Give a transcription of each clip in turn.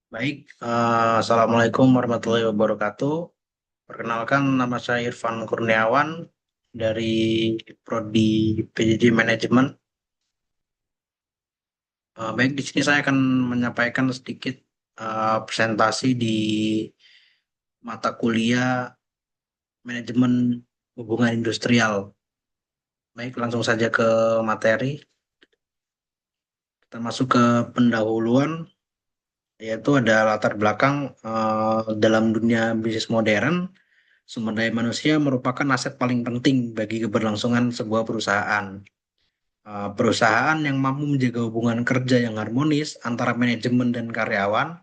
Baik, Assalamualaikum warahmatullahi wabarakatuh. Perkenalkan, nama saya Irfan Kurniawan dari Prodi PJJ Manajemen. Baik, di sini saya akan menyampaikan sedikit presentasi di mata kuliah Manajemen Hubungan Industrial. Baik, langsung saja ke materi. Kita masuk ke pendahuluan, yaitu ada latar belakang dalam dunia bisnis modern. Sumber daya manusia merupakan aset paling penting bagi keberlangsungan sebuah perusahaan. Perusahaan yang mampu menjaga hubungan kerja yang harmonis antara manajemen dan karyawan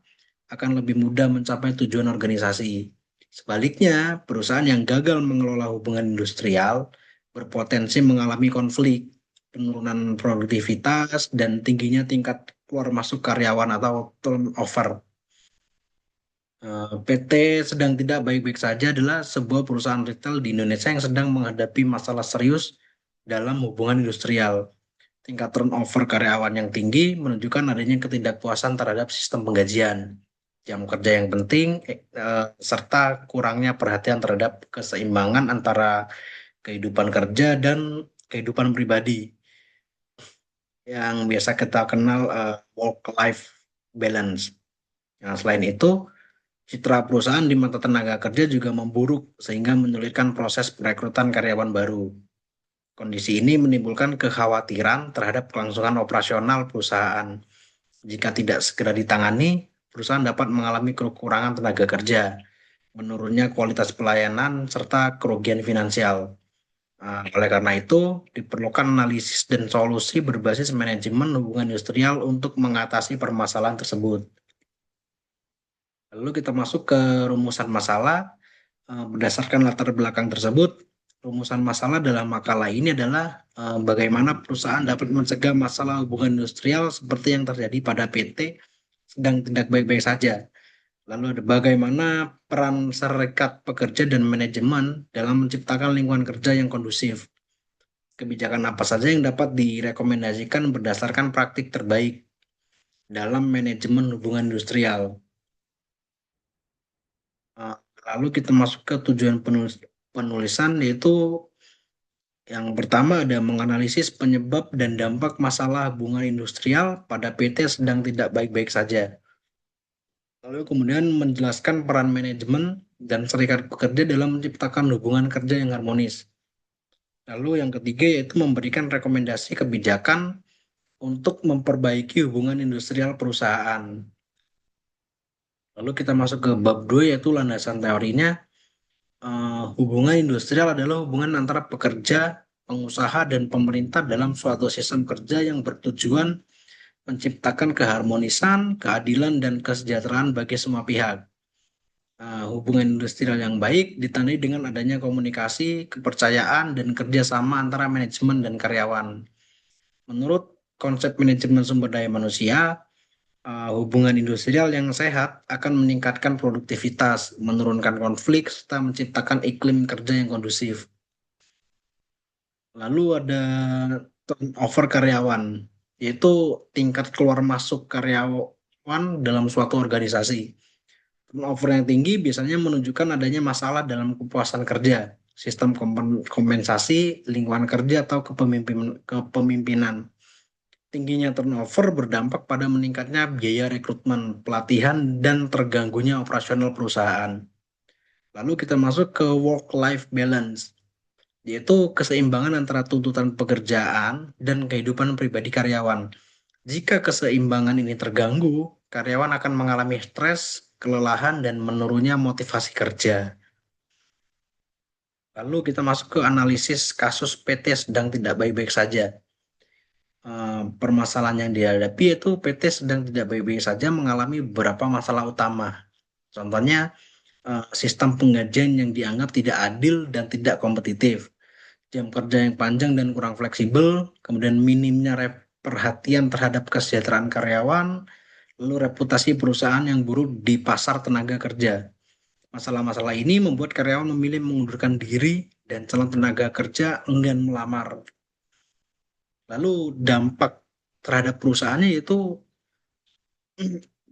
akan lebih mudah mencapai tujuan organisasi. Sebaliknya, perusahaan yang gagal mengelola hubungan industrial berpotensi mengalami konflik, penurunan produktivitas, dan tingginya tingkat keluar masuk karyawan atau turnover. PT sedang tidak baik-baik saja adalah sebuah perusahaan retail di Indonesia yang sedang menghadapi masalah serius dalam hubungan industrial. Tingkat turnover karyawan yang tinggi menunjukkan adanya ketidakpuasan terhadap sistem penggajian, jam kerja yang penting, serta kurangnya perhatian terhadap keseimbangan antara kehidupan kerja dan kehidupan pribadi yang biasa kita kenal work-life balance. Nah, selain itu, citra perusahaan di mata tenaga kerja juga memburuk sehingga menyulitkan proses perekrutan karyawan baru. Kondisi ini menimbulkan kekhawatiran terhadap kelangsungan operasional perusahaan. Jika tidak segera ditangani, perusahaan dapat mengalami kekurangan tenaga kerja, menurunnya kualitas pelayanan, serta kerugian finansial. Oleh karena itu, diperlukan analisis dan solusi berbasis manajemen hubungan industrial untuk mengatasi permasalahan tersebut. Lalu kita masuk ke rumusan masalah. Berdasarkan latar belakang tersebut, rumusan masalah dalam makalah ini adalah bagaimana perusahaan dapat mencegah masalah hubungan industrial seperti yang terjadi pada PT sedang tidak baik-baik saja. Lalu ada bagaimana peran serikat pekerja dan manajemen dalam menciptakan lingkungan kerja yang kondusif. Kebijakan apa saja yang dapat direkomendasikan berdasarkan praktik terbaik dalam manajemen hubungan industrial. Uh, Lalu kita masuk ke tujuan penulisan, yaitu yang pertama ada menganalisis penyebab dan dampak masalah hubungan industrial pada PT sedang tidak baik-baik saja. Lalu kemudian menjelaskan peran manajemen dan serikat pekerja dalam menciptakan hubungan kerja yang harmonis. Lalu yang ketiga yaitu memberikan rekomendasi kebijakan untuk memperbaiki hubungan industrial perusahaan. Lalu kita masuk ke bab 2 yaitu landasan teorinya. Hubungan industrial adalah hubungan antara pekerja, pengusaha, dan pemerintah dalam suatu sistem kerja yang bertujuan menciptakan keharmonisan, keadilan, dan kesejahteraan bagi semua pihak. Hubungan industrial yang baik ditandai dengan adanya komunikasi, kepercayaan, dan kerjasama antara manajemen dan karyawan. Menurut konsep manajemen sumber daya manusia, hubungan industrial yang sehat akan meningkatkan produktivitas, menurunkan konflik, serta menciptakan iklim kerja yang kondusif. Lalu ada turnover karyawan, yaitu tingkat keluar masuk karyawan dalam suatu organisasi. Turnover yang tinggi biasanya menunjukkan adanya masalah dalam kepuasan kerja, sistem kompensasi, lingkungan kerja, atau kepemimpinan. Tingginya turnover berdampak pada meningkatnya biaya rekrutmen, pelatihan, dan terganggunya operasional perusahaan. Lalu kita masuk ke work-life balance, yaitu keseimbangan antara tuntutan pekerjaan dan kehidupan pribadi karyawan. Jika keseimbangan ini terganggu, karyawan akan mengalami stres, kelelahan, dan menurunnya motivasi kerja. Lalu kita masuk ke analisis kasus PT sedang tidak baik-baik saja. Permasalahan yang dihadapi yaitu PT sedang tidak baik-baik saja mengalami beberapa masalah utama. Contohnya, sistem penggajian yang dianggap tidak adil dan tidak kompetitif, jam kerja yang panjang dan kurang fleksibel, kemudian minimnya perhatian terhadap kesejahteraan karyawan, lalu reputasi perusahaan yang buruk di pasar tenaga kerja. Masalah-masalah ini membuat karyawan memilih mengundurkan diri dan calon tenaga kerja enggan melamar. Lalu dampak terhadap perusahaannya yaitu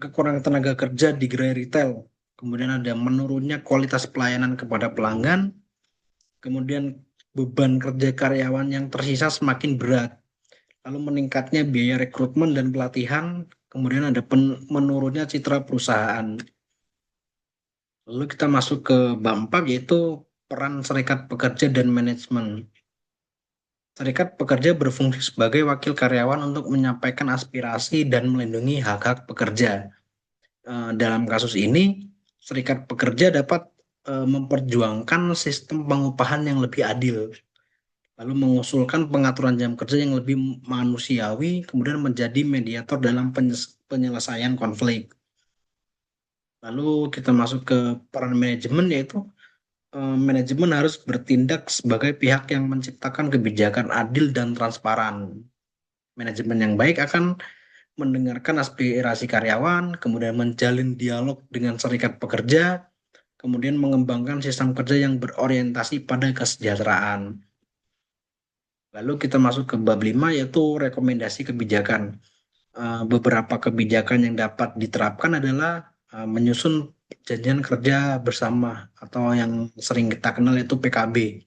kekurangan tenaga kerja di gerai retail, kemudian ada menurunnya kualitas pelayanan kepada pelanggan, kemudian beban kerja karyawan yang tersisa semakin berat, lalu meningkatnya biaya rekrutmen dan pelatihan, kemudian ada menurunnya citra perusahaan. Lalu kita masuk ke bab 4 yaitu peran serikat pekerja dan manajemen. Serikat pekerja berfungsi sebagai wakil karyawan untuk menyampaikan aspirasi dan melindungi hak-hak pekerja. Dalam kasus ini, serikat pekerja dapat memperjuangkan sistem pengupahan yang lebih adil, lalu mengusulkan pengaturan jam kerja yang lebih manusiawi, kemudian menjadi mediator dalam penyelesaian konflik. Lalu kita masuk ke peran manajemen, yaitu manajemen harus bertindak sebagai pihak yang menciptakan kebijakan adil dan transparan. Manajemen yang baik akan mendengarkan aspirasi karyawan, kemudian menjalin dialog dengan serikat pekerja, kemudian mengembangkan sistem kerja yang berorientasi pada kesejahteraan. Lalu kita masuk ke bab 5 yaitu rekomendasi kebijakan. Beberapa kebijakan yang dapat diterapkan adalah menyusun perjanjian kerja bersama atau yang sering kita kenal yaitu PKB.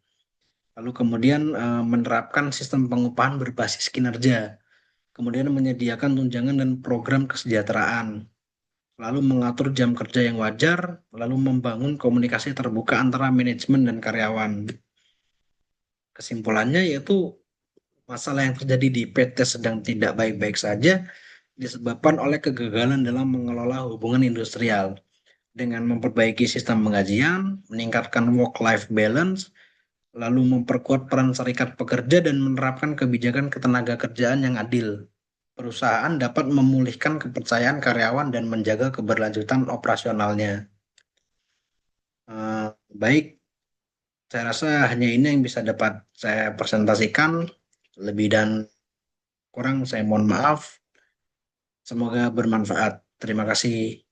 Lalu kemudian menerapkan sistem pengupahan berbasis kinerja. Kemudian menyediakan tunjangan dan program kesejahteraan. Lalu mengatur jam kerja yang wajar, lalu membangun komunikasi terbuka antara manajemen dan karyawan. Kesimpulannya yaitu masalah yang terjadi di PT sedang tidak baik-baik saja disebabkan oleh kegagalan dalam mengelola hubungan industrial. Dengan memperbaiki sistem penggajian, meningkatkan work-life balance, lalu memperkuat peran serikat pekerja dan menerapkan kebijakan ketenaga kerjaan yang adil, perusahaan dapat memulihkan kepercayaan karyawan dan menjaga keberlanjutan operasionalnya. Baik, saya rasa hanya ini yang bisa dapat saya presentasikan. Lebih dan kurang saya mohon maaf. Semoga bermanfaat. Terima kasih.